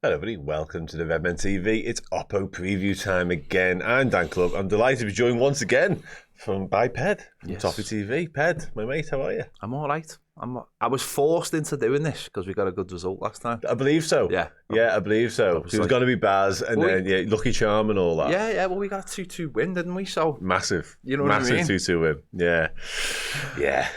Hello everybody, welcome to the Redmen TV. It's Oppo preview time again. I'm Dan Club. I'm delighted to be joined once again by Ped from Toffee TV. Ped, my mate, how are you? I'm all right. I was forced into doing this because we got a good result last time. I believe so. Yeah, I believe so. It was going to be Baz and then Lucky Charm and all that. Yeah. Well, we got a 2-2 win, didn't we? So massive. You know what I mean? Massive 2-2 win. Yeah.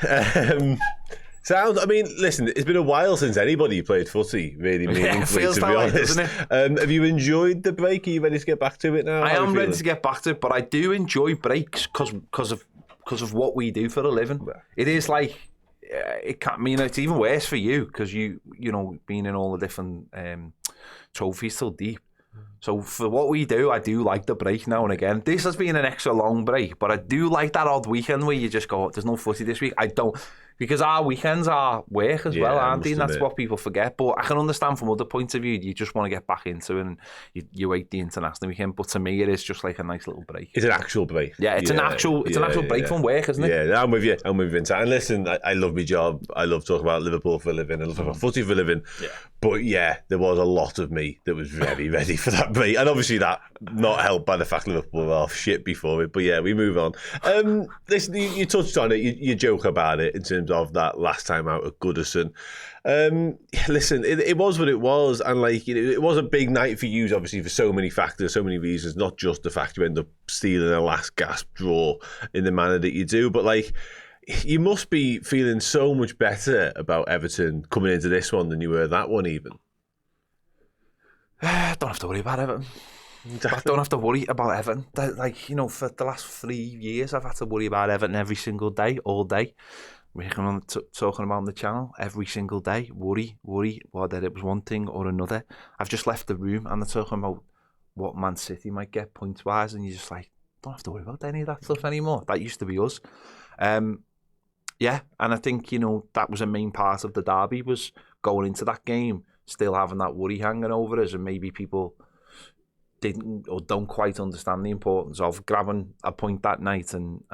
I mean, listen, it's been a while since anybody played footy, really meaningfully, to be honest. Have you enjoyed the break? Are you ready to get back to it now? I am ready to get back to it, but I do enjoy breaks because of what we do for a living. It is like, it can't mean it's even worse for you because you know, being in all the different trophies till deep. So for what we do, I do like the break now and again. This has been an extra long break, but I do like that odd weekend where you just go, there's no footy this week. I don't, because our weekends are work as well, aren't they? And that's what people forget. But I can understand from other points of view, you just want to get back into it and you wait the international weekend. But to me, it is just like a nice little break. It's an actual break. Yeah, it's an actual break from work, isn't it? Yeah, I'm with you. And listen, I love my job. I love talking about Liverpool for a living. I love talking about footy for a living. Yeah. But yeah, there was a lot of me that was very ready for that break. And obviously that not helped by the fact Liverpool were off shit before it. But yeah, we move on. Listen, you touched on it. You joke about it in terms of that last time out at Goodison. Listen, it was what it was. And like, it was a big night for you, obviously, for so many factors, so many reasons, not just the fact you end up stealing a last gasp draw in the manner that you do. But like, you must be feeling so much better about Everton coming into this one than you were that one even. I don't have to worry about Everton. Exactly. I don't have to worry about Everton. Like, you know, for the last 3 years, I've had to worry about Everton every single day, all day. We're talking about on the channel every single day. Worry, whether it was one thing or another. I've just left the room and they're talking about what Man City might get points-wise, and you're just like, don't have to worry about any of that stuff anymore. That used to be us. Yeah, and I think, you know, that was a main part of the derby, was going into that game, still having that worry hanging over us, and maybe people didn't or don't quite understand the importance of grabbing a point that night, and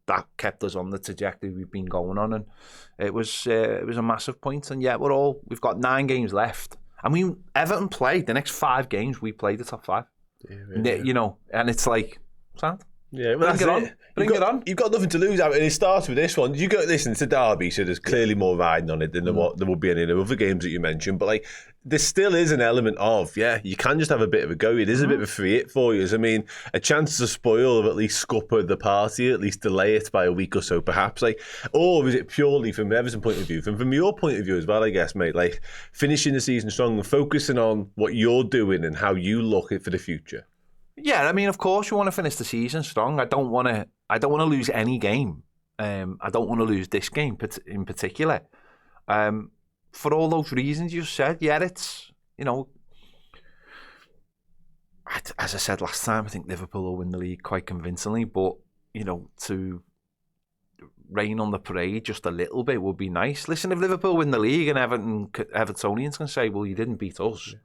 that kept us on the trajectory we've been going on, and it was a massive point. And yeah, we've got 9 games left, and Everton played the next 5 games. We played the top 5, you know, and it's like, sad. Yeah, well, Bring it on. You've got nothing to lose. I mean, it starts with this one. You go, listen, it's a derby, so there's clearly more riding on it than there will be any of the other games that you mentioned. But like, there still is an element of, you can just have a bit of a go. It is a bit of a free hit for you. I mean, a chance to spoil or at least scupper the party, at least delay it by a week or so, perhaps. Like, or is it purely from Everton's point of view, from your point of view as well, I guess, mate? Like, finishing the season strong and focusing on what you're doing and how you look at for the future. Yeah, I mean, of course, you want to finish the season strong. I don't want to lose any game. I don't want to lose this game in particular. For all those reasons you said, it's, you know, as I said last time, I think Liverpool will win the league quite convincingly. But, you know, to rain on the parade just a little bit would be nice. Listen, if Liverpool win the league and Evertonians can say, well, you didn't beat us. Yeah.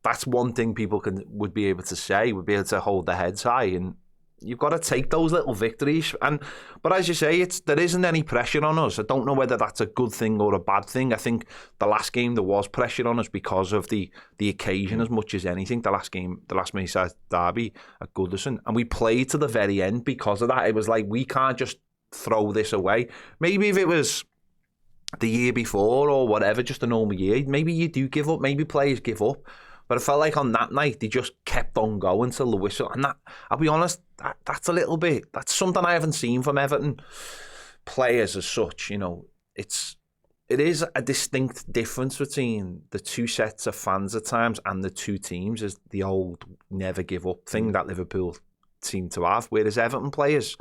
That's one thing people would be able to say, would be able to hold their heads high, and you've got to take those little victories. But as you say, there isn't any pressure on us. I don't know whether that's a good thing or a bad thing. I think the last game there was pressure on us because of the occasion as much as anything. The last Merseyside Derby at Goodison, and we played to the very end because of that. It was like, we can't just throw this away. Maybe if it was the year before or whatever, just a normal year, maybe you do give up. Maybe players give up. But it felt like on that night, they just kept on going till the whistle. And that, I'll be honest, that's a little bit, that's something I haven't seen from Everton players as such. You know, it is a distinct difference between the two sets of fans at times and the two teams, is the old never give up thing that Liverpool seem to have, whereas Everton players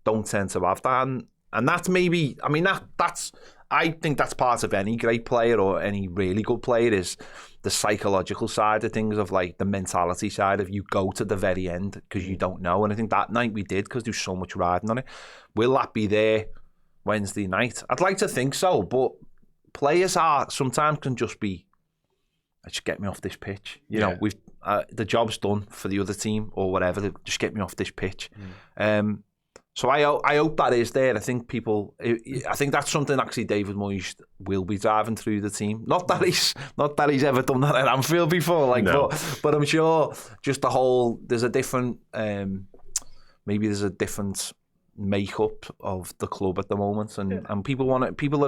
don't tend to have that. And that's maybe, I mean, that's, I think that's part of any great player or any really good player, is the psychological side of things, of like the mentality side of you go to the very end because you don't know. And I think that night we did, because there's so much riding on it. Will that be there Wednesday night? I'd like to think so, but players sometimes can just be, just get me off this pitch. You know, we've the job's done for the other team or whatever. Just get me off this pitch. So I hope that is there. I think that's something actually David Moyes will be driving through the team. Not that he's ever done that at Anfield before, no. but I'm sure just the whole there's a different makeup of the club at the moment, and people are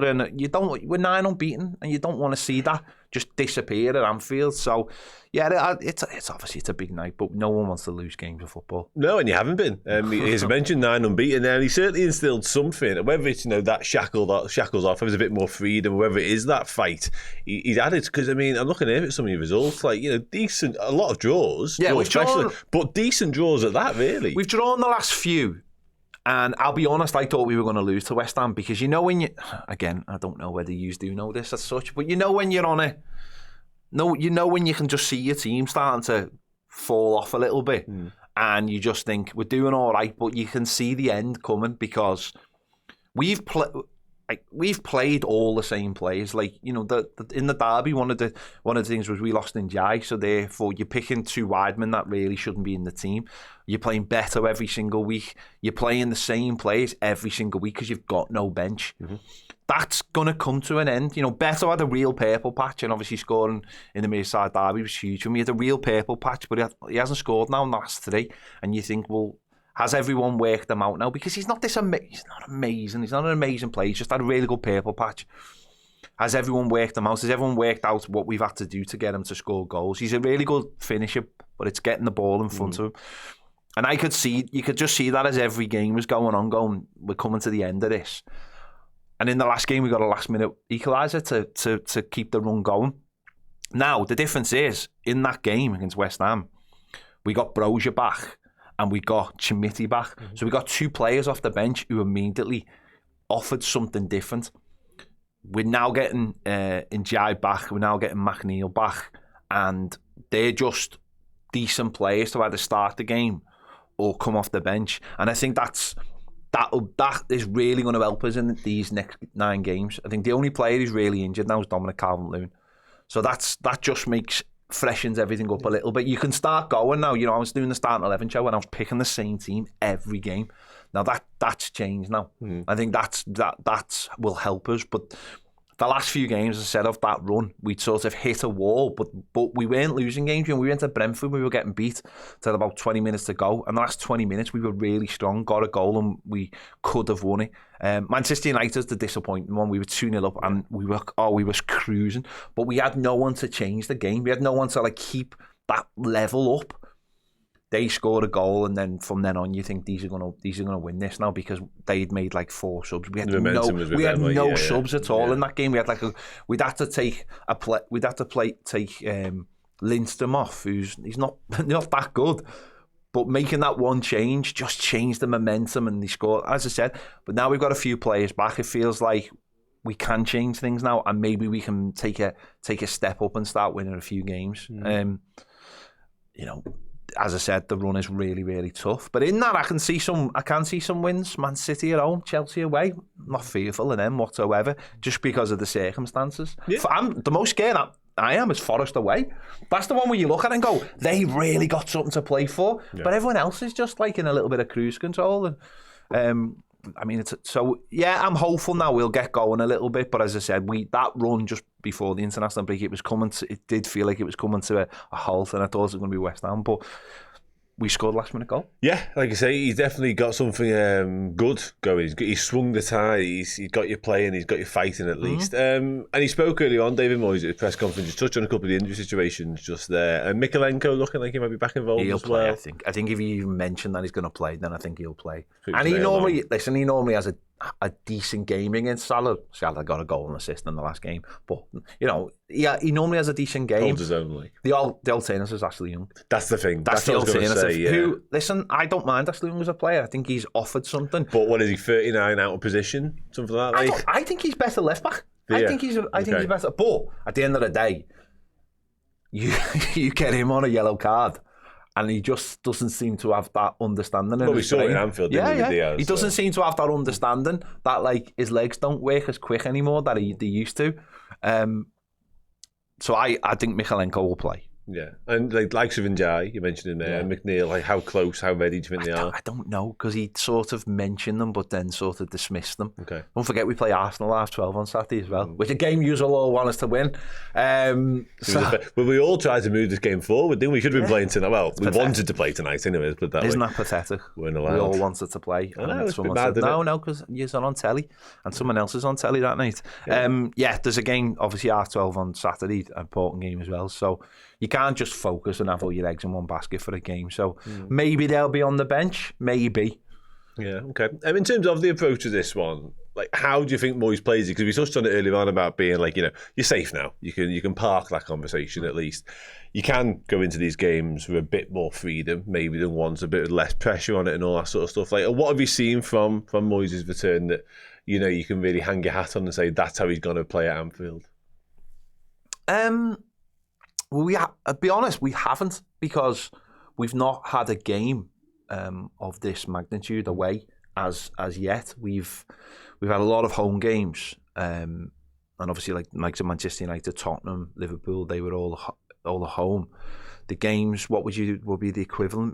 in it. We're 9 unbeaten, and you don't want to see that just disappear at Anfield. So yeah, it's obviously it's a big night, but no one wants to lose games of football. No, and you haven't been. He's mentioned 9 unbeaten there, and he certainly instilled something. Whether it's that shackles off, there's a bit more freedom, whether it is that fight, he's added. Because I'm looking here at some of your results, decent, a lot of draws, but decent draws at that. Really, we've drawn the last few. And I'll be honest, I thought we were going to lose to West Ham because when again, I don't know whether you do know this as such, but when you're on it, when you can just see your team starting to fall off a little bit and you just think we're doing all right, but you can see the end coming because we've played all the same players. In the derby, one of the things was we lost in Jai, so therefore you're picking 2 widemen that really shouldn't be in the team. You're playing Beto every single week. You're playing the same players every single week because you've got no bench. Mm-hmm. That's going to come to an end. Beto had a real purple patch, and obviously scoring in the Merseyside Derby was huge for me. He had a real purple patch, but he hasn't scored now in the last 3. And you think, well, has everyone worked them out now? Because he's not amazing. He's not an amazing player. He's just had a really good purple patch. Has everyone worked them out? Has everyone worked out what we've had to do to get him to score goals? He's a really good finisher, but it's getting the ball in front of him. And you could just see that as every game was going on, we're coming to the end of this. And in the last game, we got a last-minute equaliser to keep the run going. Now, the difference is, in that game against West Ham, we got Brozier back and we got Chimiti back. Mm-hmm. So we got 2 players off the bench who immediately offered something different. We're now getting Njai back, we're now getting McNeil back, and they're just decent players to either start the game or come off the bench. And I think that is really going to help us in these next 9 games. I think the only player who's really injured now is Dominic Calvert-Lewin. So that just freshens everything up a little bit. You can start going now. I was doing the starting 11 show and I was picking the same team every game. Now that's changed now. I think that will help us. But the last few games, as I said, of that run, we'd sort of hit a wall, but we weren't losing games. We went to Brentford, we were getting beat till about 20 minutes to go. And the last 20 minutes, we were really strong, got a goal, and we could have won it. Manchester United's the disappointing one. We were 2-0 up, and we were cruising, but we had no one to change the game. We had no one to keep that level up. They scored a goal, and then from then on, you think these are gonna win this now because they'd made 4 subs. We had no subs at all in that game. We'd had to take Lindstrom off, he's not that good, but making that one change just changed the momentum, and they scored, as I said. But now we've got a few players back. It feels like we can change things now, and maybe we can take a step up and start winning a few games. As I said, the run is really, really tough. But in that, I can see some wins. Man City at home, Chelsea away. I'm not fearful of them whatsoever, just because of the circumstances. Yeah. The most scared I am is Forest away. That's the one where you look at it and go, they really got something to play for. Yeah. But everyone else is just in a little bit of cruise control. And I'm hopeful now we'll get going a little bit. But as I said, that run just before the international break, it did feel like it was coming to a halt, and I thought it was going to be West Ham, but we scored last minute goal. Yeah, like I say, he's definitely got something good going. He's swung the tide. He's got you playing. He's got you fighting at least. And he spoke earlier on, David Moyes, at the press conference. Just touched on a couple of the injury situations just there. And Mikalenko looking like he might be back involved he'll as play, well. I think if he even mentioned that he's going to play, then I think he'll play. And he normally has a decent game against Salah. Salah got a goal and assist in the last game, but he normally has a decent game. Holds his own. The alternative is Ashley Young. That's the thing. That's the alternative. Who, listen, I don't mind Ashley Young as a player. I think he's offered something. But what is he, 39 out of position, something like that? I think he's better left back. Yeah. I think he's better. But at the end of the day, you get him on a yellow card. And he just doesn't seem to have that understanding. Well, we saw it in Anfield, didn't we? He doesn't seem to have that understanding that his legs don't work as quick anymore that they used to. So I think Mikalenko will play. Yeah, and like likes of Njai, you mentioned in there, McNeil, like how close, how ready do you think they are? I don't know, because he sort of mentioned them, but then sort of dismissed them. Okay. Don't forget we play Arsenal half-12 on Saturday as well, which a game you all want us to win. But we all tried to move this game forward, didn't we? We should have been playing tonight. Well, we wanted to play tonight anyways, but Isn't that pathetic? Weren't allowed. We all wanted to play. I know, it's a bit Someone mad, said, isn't it? no, because you're on telly, and someone else is on telly that night. There's a game, obviously half-12 on Saturday, an important game as well, so you can't just focus and have all your eggs in one basket for a game. So maybe they'll be on the bench. Maybe. Yeah, okay. In terms of the approach to this one, like how do you think Moyes plays it? Because we touched on it earlier on about being like, you're safe now. You can park that conversation at least. You can go into these games with a bit more freedom, maybe than one's a bit less pressure on it and all that sort of stuff. Like, what have you seen from Moyes' return that you can really hang your hat on and say that's how he's going to play at Anfield? Well, I'll be honest, we haven't, because we've not had a game of this magnitude away as yet. We've had a lot of home games, and obviously like Manchester United, Tottenham, Liverpool, they were all at home. The games, what would be the equivalent?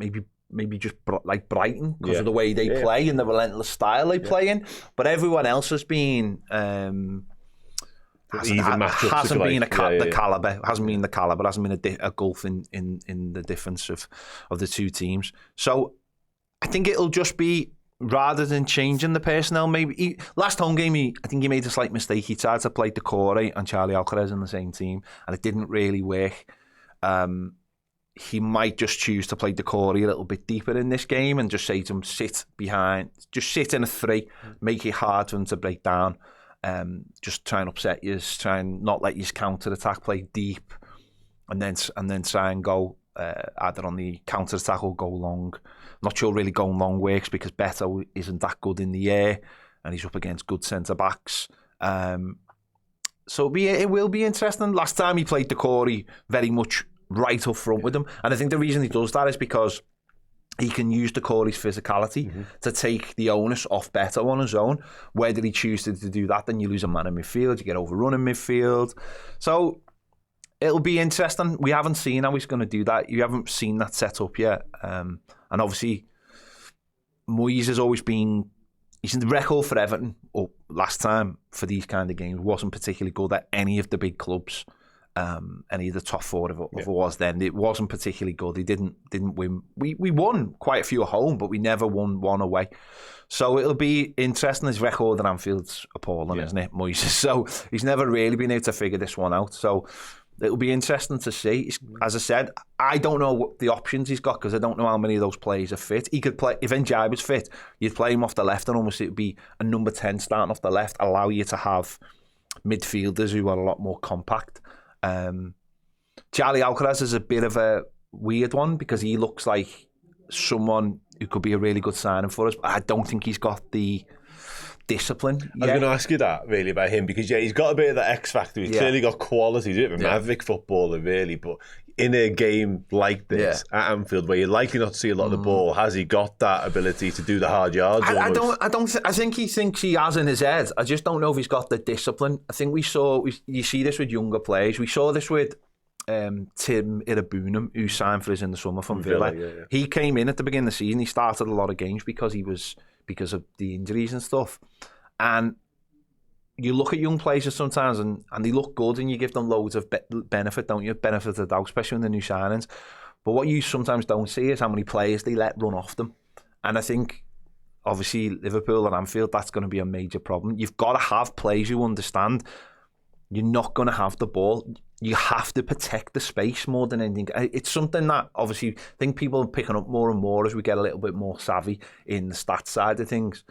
Maybe just like Brighton, because of the way they play and the relentless style they play in. But everyone else has been. Hasn't been the calibre. Hasn't been the calibre. Hasn't been a gulf in the difference of the two teams. So I think it'll just be, rather than changing the personnel, maybe last home game I think he made a slight mistake. He tried to play Decore and Charlie Alcaraz in the same team, and it didn't really work. He might just choose to play Decore a little bit deeper in this game and just say to him, sit in a 3, make it hard for him to break down. Just try and upset you, try and not let you counter attack, play deep, and then try and go either on the counter attack or go long. I'm not sure really going long works, because Beto isn't that good in the air, and he's up against good centre backs. So it will be interesting. Last time he played Decore very much right up front with him, and I think the reason he does that is because he can use Decore's physicality to take the onus off Beto on his own. Whether he chooses to do that, then you lose a man in midfield, you get overrun in midfield. So it'll be interesting. We haven't seen how he's going to do that. You haven't seen that set up yet. And obviously, Moyes has always been... He's in the record for Everton, or last time for these kind of games, wasn't particularly good at any of the big clubs. Any of the top 4 if it was then. It wasn't particularly good. He didn't win. We won quite a few at home, but we never won one away. So it'll be interesting. His record at Anfield's appalling, isn't it, Moyes? So he's never really been able to figure this one out. So it'll be interesting to see. As I said, I don't know what the options he's got, because I don't know how many of those players are fit. He could play, if Njai was fit, you'd play him off the left, and almost it would be a number 10 starting off the left, allow you to have midfielders who are a lot more compact. Charlie Alcaraz is a bit of a weird one, because he looks like someone who could be a really good signing for us, but I don't think he's got the discipline yet. I was going to ask you that really about him, because he's got a bit of that X factor. He's clearly got quality. He's a bit of a maverick footballer really, but in a game like this at Anfield, where you're likely not to see a lot of the ball, has he got that ability to do the hard yards? I think he thinks he has in his head. I just don't know if he's got the discipline. I think you see this with younger players. We saw this with Tim Irabunum, who signed for us in the summer from Villa. He came in at the beginning of the season. He started a lot of games because of the injuries and stuff. And you look at young players sometimes and they look good, and you give them loads of benefit, don't you? Benefit of the doubt, especially in the new signings. But what you sometimes don't see is how many players they let run off them. And I think, obviously, Liverpool and Anfield, that's going to be a major problem. You've got to have players who understand you're not going to have the ball. You have to protect the space more than anything. It's something that, obviously, I think people are picking up more and more as we get a little bit more savvy in the stats side of things.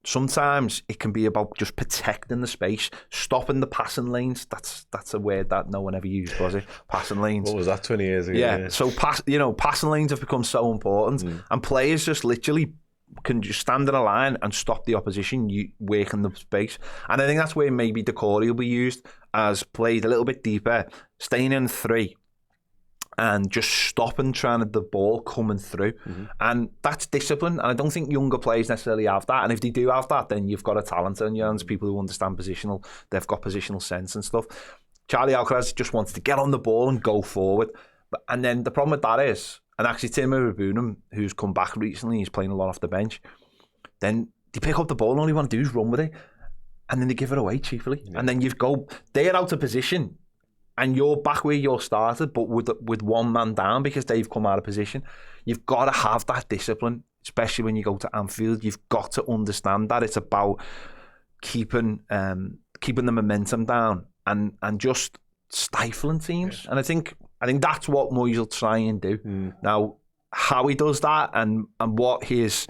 Sometimes it can be about just protecting the space, stopping the passing lanes. That's a word that no one ever used, was it? Passing lanes. What was that, 20 years ago? Yeah. So passing lanes have become so important, and players just literally can just stand in a line and stop the opposition working the space. And I think that's where maybe Decore will be used, as played a little bit deeper, staying in 3. And just stopping trying to the ball coming through. And that's discipline. And I don't think younger players necessarily have that. And if they do have that, then you've got a talent in your hands, people who understand positional, they've got positional sense and stuff. Charlie Alcaraz just wants to get on the ball and go forward. And then the problem with that is, and actually Timo Rabunum, who's come back recently, he's playing a lot off the bench, then they pick up the ball and all you want to do is run with it. And then they give it away cheaply. Yeah. And then they're out of position and you're back where you started, but with one man down because they've come out of position. You've got to have that discipline, especially when you go to Anfield. You've got to understand that it's about keeping the momentum down and just stifling teams. Yes. And I think that's what Moyes will try and do. Now, how he does that and what his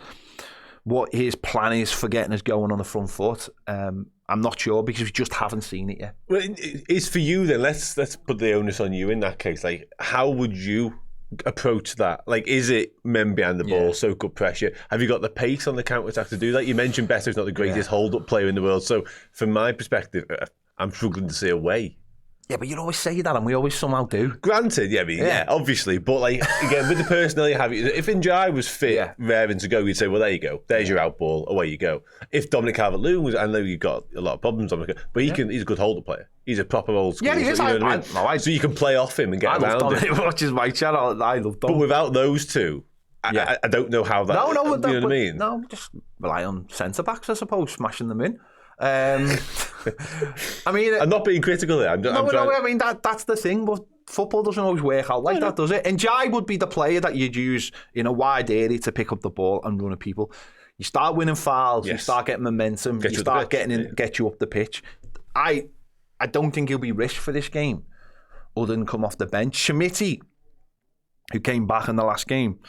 plan is for getting us going on the front foot, I'm not sure because we just haven't seen it yet. Well, it's for you then. Let's put the onus on you in that case. Like, how would you approach that? Like, is it men behind the ball, soak up pressure? Have you got the pace on the counter-attack to do that? You mentioned Beto's not the greatest hold-up player in the world. So, from my perspective, I'm struggling to see a way. Yeah, but you always say that, and we always somehow do. Granted, yeah, obviously. But, like, again, with the personnel you have, if Njai was fit, raring to go, you'd say, well, there you go. There's your out ball. Away you go. If Dominic Calvert-Lewin was, I know you've got a lot of problems, Dominic, but he's a good holder player. He's a proper old school. Yeah, he is. So, you know what I mean? So you can play off him and get around Dominic. it. Watches my channel. I love Dominic. But without those two, I don't know how that... No, you know what I mean? No, just rely on centre-backs, I suppose, smashing them in. I mean, I'm not being critical there. I mean that's the thing, but football doesn't always work out like that, does it? And Jai would be the player that you'd use in a wide area to pick up the ball and run at people. You start winning fouls, you start getting momentum, you start get you up the pitch. I don't think he'll be risked for this game, other than come off the bench. Schmitty, who came back in the last game,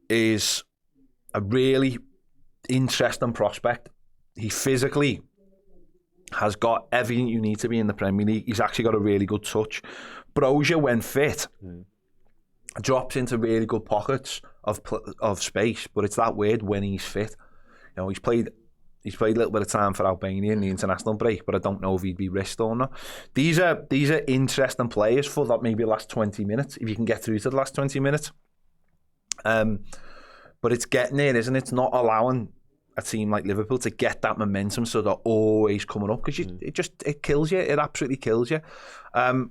is a really interesting prospect. He physically has got everything you need to be in the Premier League. He's actually got a really good touch. Brozier, when fit, drops into really good pockets of space, but it's that weird when he's fit. You know, he's played a little bit of time for Albania in the international break, but I don't know if he'd be risked or not. These are interesting players for that maybe last 20 minutes, if you can get through to the last 20 minutes. But it's getting there, isn't it? It's not allowing a team like Liverpool to get that momentum, so they're always coming up because it kills you. It absolutely kills you. Our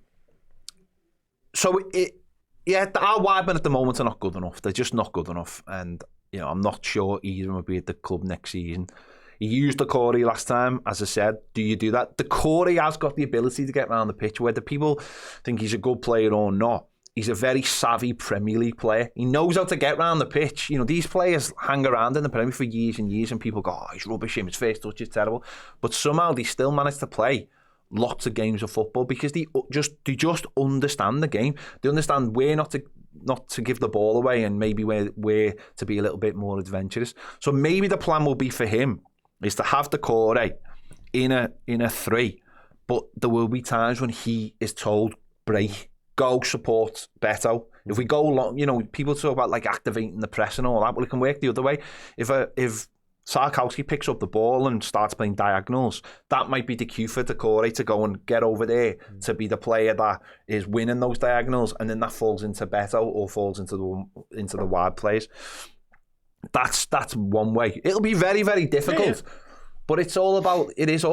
widemen at the moment are not good enough. They're just not good enough, and I'm not sure either of them will be at the club next season. He used the Corey last time, as I said. Do you do that? The Corey has got the ability to get around the pitch. Whether people think he's a good player or not, he's a very savvy Premier League player. He knows how to get around the pitch. These players hang around in the Premier League for years and years, and people go, "Oh, he's rubbish. His first touch is terrible." But somehow they still manage to play lots of games of football because they just understand the game. They understand where not to give the ball away and maybe where to be a little bit more adventurous. So maybe the plan will be for him is to have the Corey in a 3, but there will be times when he is told, break, go support Beto. If we go long, people talk about like activating the press and all that. Well, it can work the other way. If Sarkowski picks up the ball and starts playing diagonals, that might be the cue for Decore to go and get over there to be the player that is winning those diagonals, and then that falls into Beto or falls into the wide plays. That's one way. It'll be very, very difficult. Yeah. But it is all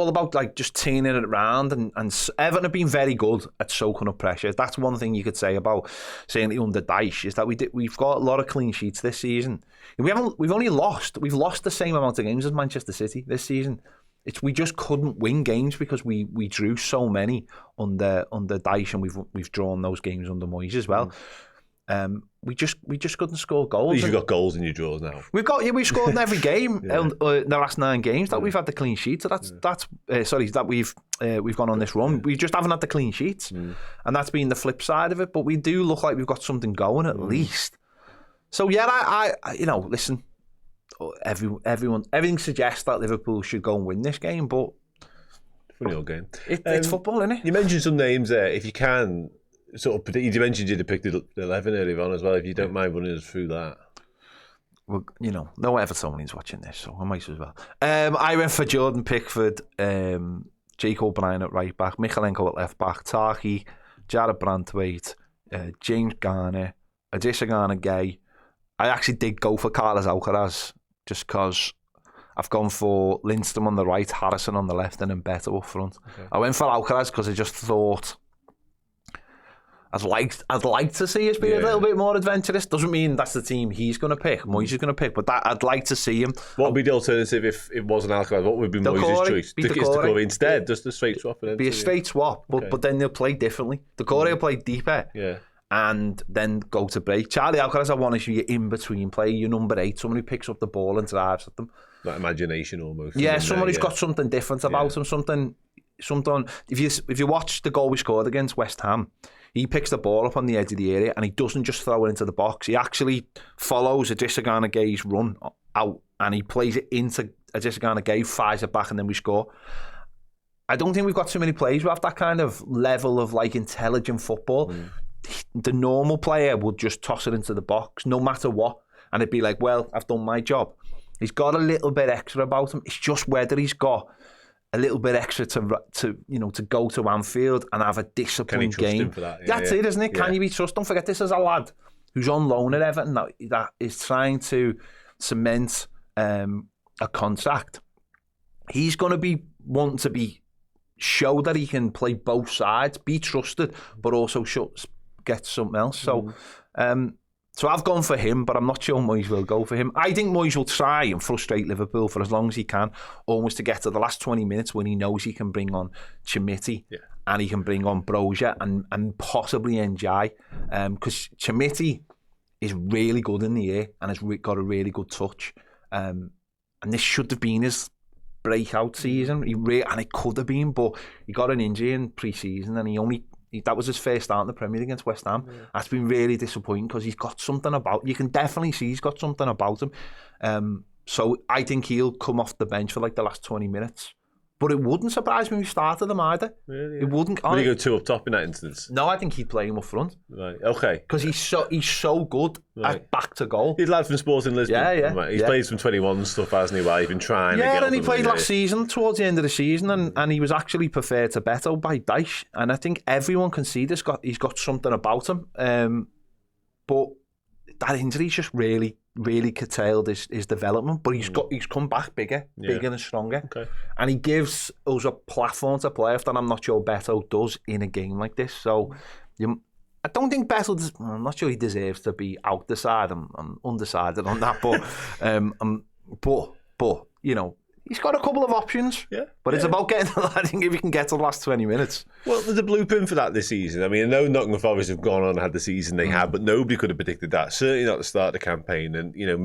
about like just turning it around, and Everton have been very good at soaking up pressure. That's one thing you could say about certainly under Dyche, is that we've got a lot of clean sheets this season. We've lost the same amount of games as Manchester City this season. We just couldn't win games because we drew so many under Dyche, and we've drawn those games under Moyes as well. We just couldn't score goals. At least you've got goals in your draws now. We've scored in every game in the last 9 games that we've had the clean sheets. So that we've gone on this run. We just haven't had the clean sheets, and that's been the flip side of it. But we do look like we've got something going at least. So yeah, I listen. Everything suggests that Liverpool should go and win this game, but funny old game. It's football, isn't it? You mentioned some names there. If you can sort of predict, you mentioned you'd have picked the 11 earlier on as well. If you don't mind running us through that. Well, no Evertonians watching this, so I might as well. I went for Jordan Pickford, Jake O'Brien at right back, Michalenko at left back, Tarky, Jared Brandtwaite, James Garner, Adissa Garner Gay. I actually did go for Carlos Alcaraz just because I've gone for Lindstrom on the right, Harrison on the left, and then Beto up front. Okay. I went for Alcaraz because I just thought I'd like to see us be a little bit more adventurous. Doesn't mean that's the team he's going to pick, Moyes is going to pick, but I'd like to see him. What would be the alternative if it wasn't Alcaraz? What would be Moyes' choice? Decore instead, just a straight swap. Be a straight swap, but then they'll play differently. Decore will play deeper. Yeah. And then go to break. Charlie Alcaraz, I want to see you in between play. You're number 8, someone who picks up the ball and drives at them. That imagination almost. Yeah, someone who's got something different about him. Something. If you watch the goal we scored against West Ham, he picks the ball up on the edge of the area and he doesn't just throw it into the box. He actually follows Idrissa Gana Gueye's run out and he plays it into Idrissa Gana Gueye, fires it back, and then we score. I don't think we've got too many players who have that kind of level of like intelligent football. The normal player would just toss it into the box no matter what, and it'd be like, well, I've done my job. He's got a little bit extra about him. It's just whether he's got a little bit extra to go to Anfield and have a disciplined game. That's it, isn't it? Can you be trusted? Don't forget, this is a lad who's on loan at Everton that is trying to cement a contract. He's going to be wanting to show that he can play both sides, be trusted, but also get something else. So I've gone for him, but I'm not sure Moyes will go for him. I think Moyes will try and frustrate Liverpool for as long as he can, almost to get to the last 20 minutes when he knows he can bring on Chimiti and he can bring on Brozier and possibly Ndiaye. Because Chimiti is really good in the air and has got a really good touch. And this should have been his breakout season. And it could have been, but he got an injury in pre-season and that was his first start in the Premier League against West Ham. That's been really disappointing because he's got something about. You can definitely see he's got something about him. So I think he'll come off the bench for like the last 20 minutes. But it wouldn't surprise me if we started him either. Really? It wouldn't. Would he go 2 up top in that instance? No, I think he'd play him up front. Right. Okay. Because he's so good at back to goal. He's a lad from Sporting Lisbon. Yeah. Right. He's played some 21 stuff, hasn't he? Where he's been trying to get and he played last season, towards the end of the season, and he was actually preferred to Beto by Dyche. And I think everyone can see he's got something about him. But that injury's just really curtailed his development, but he's come back bigger and stronger. Okay. And he gives us a platform to play off that I'm not sure Beto does in a game like this. So I don't think Beto I'm not sure he deserves to be out the side. I'm undecided on that, but you know, he's got a couple of options. Yeah. But it's about getting I think if he can get to the last 20 minutes. Well, there's a blueprint for that this season. I mean, I know Nottingham Forest have gone on and had the season they had, but nobody could have predicted that. Certainly not at the start of the campaign. And, you know,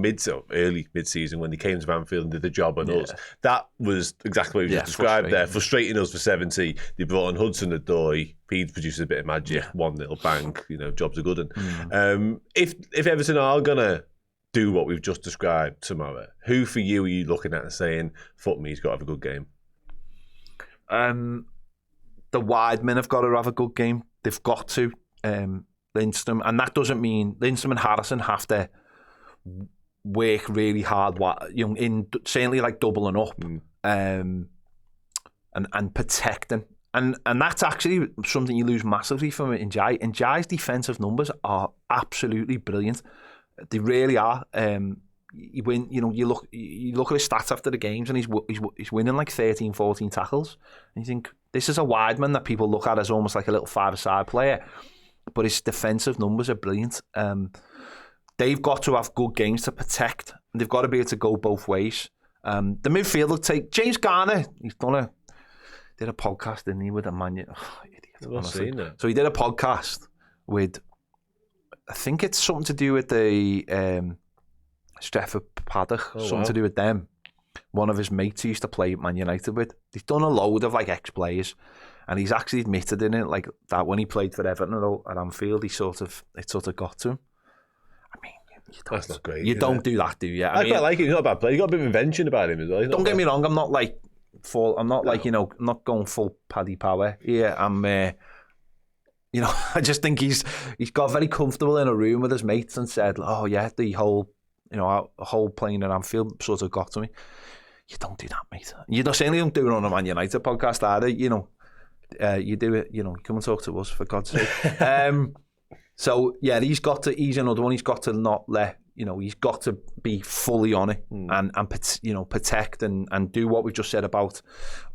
early mid-season when they came to Anfield and did the job on us. That was exactly what you just described there. Frustrating us for 70. They brought on Hudson-Odoi. He'd produced a bit of magic. One little bang. You know, jobs are good. And if Everton are going to do what we've just described tomorrow, who for you are you looking at and saying, fuck me, he's got to have a good game? The wide men have got to have a good game. They've got to. Lindstrom, and that doesn't mean Lindstrom and Harrison have to work really hard, in certainly like doubling up and protecting. And that's actually something you lose massively from Ndiaye. Ndiaye's defensive numbers are absolutely brilliant. They really are. You look at his stats after the games, and he's winning like 13, 14 tackles. And you think this is a wide man that people look at as almost like a little five-a-side player, but his defensive numbers are brilliant. They've got to have good games to protect, and they've got to be able to go both ways. The midfield will take James Garner. He's did a podcast, didn't he, with a man? Idiot. So he did a podcast with, I think it's something to do with the Stretford Paddock, to do with them. One of his mates he used to play at Man United with. He's done a load of like ex-players, and he's actually admitted in it like that when he played for Everton at Anfield, it sort of got to him. I mean, that's not great. You don't do that, do you? I quite like him. He's not a bad player. He's got a bit of invention about him as well. Don't get me wrong. I'm not like I'm not going full Paddy Power. Yeah, I'm. I just think he's got very comfortable in a room with his mates and said, "Oh yeah, the whole playing at Anfield sort of got to me." You don't do that, mate. You certainly don't do it on a Man United podcast either. You do it. Come and talk to us for God's sake. So yeah, he's another one. He's got to not let he's got to be fully on it and protect and do what we've just said about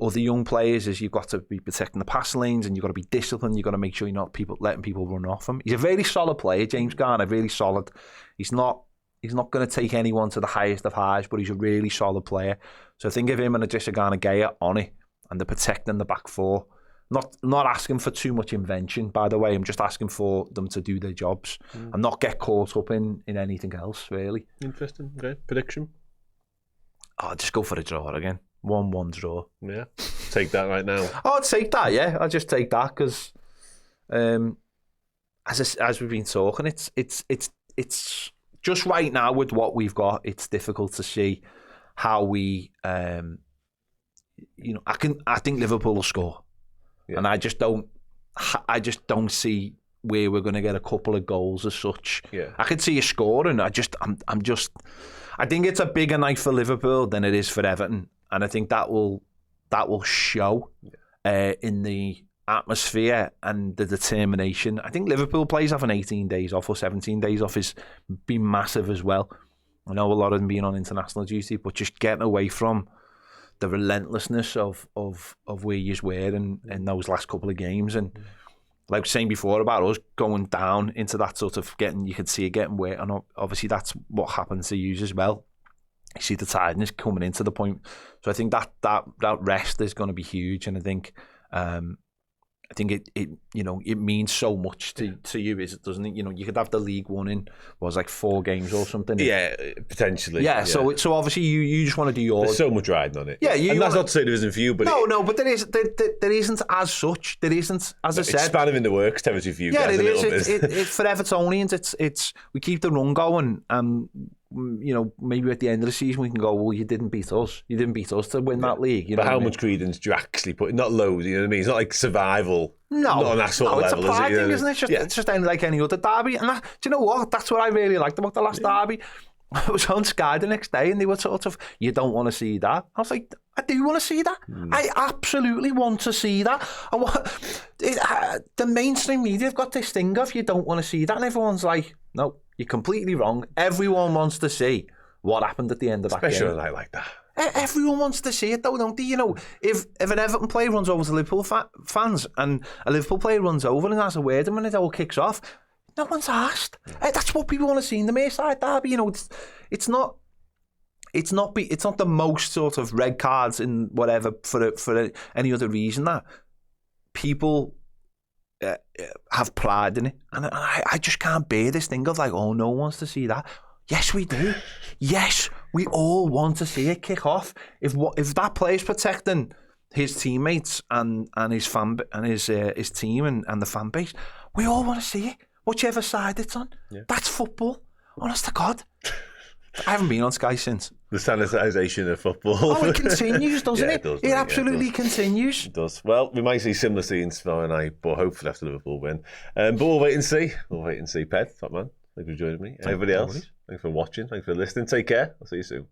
other young players. Is you've got to be protecting the pass lanes and you've got to be disciplined. You've got to make sure you're not letting people run off him. He's a very solid player, James Garner, really solid. He's not going to take anyone to the highest of highs, but he's a really solid player. So think of him and Idrissa Gana-Gueye on it, and they're protecting the back four. Not asking for too much invention, by the way. I'm just asking for them to do their jobs and not get caught up in anything else, really. Interesting. Okay. Prediction? I'll just go for a draw again. 1-1 draw. Yeah. Take that right now. I'll take that, yeah. I'll just take that because, as we've been talking, it's just right now with what we've got, it's difficult to see how we, I think Liverpool will score. Yeah. And I just don't see where we're going to get a couple of goals as such. Yeah. I could see a score, and I think it's a bigger night for Liverpool than it is for Everton, and I think that will show in the atmosphere and the determination. I think Liverpool players having 18 days off or 17 days off is been massive as well. I know a lot of them being on international duty, but just getting away from the relentlessness of where you were in those last couple of games. And like I was saying before about us going down into that sort of you could see it getting weight. And obviously that's what happens to you as well. You see the tiredness coming into the point. So I think that rest is going to be huge. And I think it means so much to you, doesn't it? You could have the League One in like 4 games or something. Yeah, potentially. Yeah. So obviously you just want to do yours. There's so much riding on it. Yeah, and that's not to say there isn't for you, but no, but there isn't as such. There isn't, as I said. It's spanning in the works territory for you guys. Yeah, it is. It's for Evertonians. It's we keep the run going, and maybe at the end of the season we can go, well, you didn't beat us. You didn't beat us to win that league. But how much credence do you actually put? Not loads. You know what I mean? It's not like survival. No, not on that sort of level. It's a pride thing, isn't it? It's just like any other derby. And do you know what? That's what I really liked about the last derby. I was on Sky the next day and they were sort of, you don't want to see that. I was like, I do want to see that. I absolutely want to see that. The mainstream media have got this thing of you don't want to see that, and everyone's like, no, you're completely wrong. Everyone wants to see what happened at the end of that game. Especially on a night like that. Everyone wants to see it, though, don't they? If an Everton player runs over to Liverpool fans and a Liverpool player runs over and has a word and it all kicks off, no one's asked. That's what people want to see in the Merseyside Derby. It's not the most sort of red cards in whatever for any other reason that people have pride in it, and I just can't bear this thing of like, oh, no one wants to see that. Yes, we do. Yes, we all want to see it kick off. If that player's protecting his teammates and his fan and his team and the fan base, we all want to see it. Whichever side it's on. Yeah. That's football. Honest to God. I haven't been on Sky since. The sanitisation of football. Oh, it continues, doesn't it? Does, it absolutely continues. It does. Well, we might see similar scenes tomorrow night, but hopefully after Liverpool win. But we'll wait and see. Ped, top man. Thank you for joining me. Everybody else, thanks for watching. Thanks for listening. Take care. I'll see you soon.